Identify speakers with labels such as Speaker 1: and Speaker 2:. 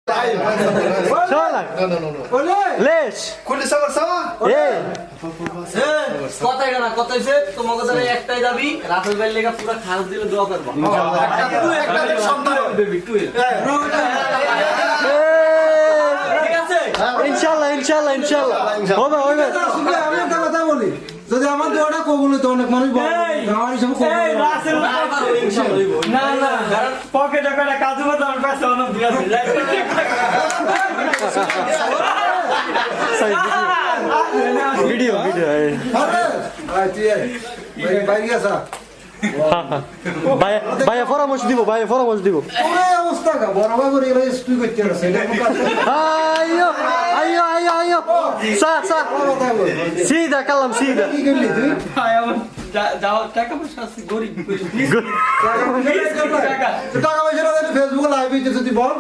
Speaker 1: Sola.
Speaker 2: No.
Speaker 1: Lesh.
Speaker 2: Kuli sama.
Speaker 1: Hey.
Speaker 3: কথাই না কথা হইছে তোমাকে তাহলে একটাই দাবি রাফেল ভাইয়ের লেগা পুরো খাস দিলে দোয়া করবা
Speaker 2: একটা সন্তান
Speaker 3: বেবি টুইল ঠিক আছে
Speaker 1: ইনশাআল্লাহ হবে
Speaker 4: আমি একটা কথা বলি যদি আমার দোয়াটা কবুল হতো অনেক মানুষ বলে আমার হিসাবে কবুল
Speaker 5: এই রাসেল না পকেটে করে কাজু বাদাম পাশে অনেক দিয়া দিল
Speaker 1: ভিডিও
Speaker 4: ভাই গেছা
Speaker 1: ভাইয়া পরামর্শ দিব
Speaker 4: ওরে অবস্থা গা বড় ভাই করে এরা স্টুই করতে আছে এটা কোন
Speaker 1: আইয়ো সা সিধা কালাম সিধা
Speaker 4: কি করলি তুই
Speaker 3: যাও টাকা পয়সা আছে গরিব
Speaker 4: টাকা পয়সা ফেসবুকে লাইভ হইতেছে তুই বল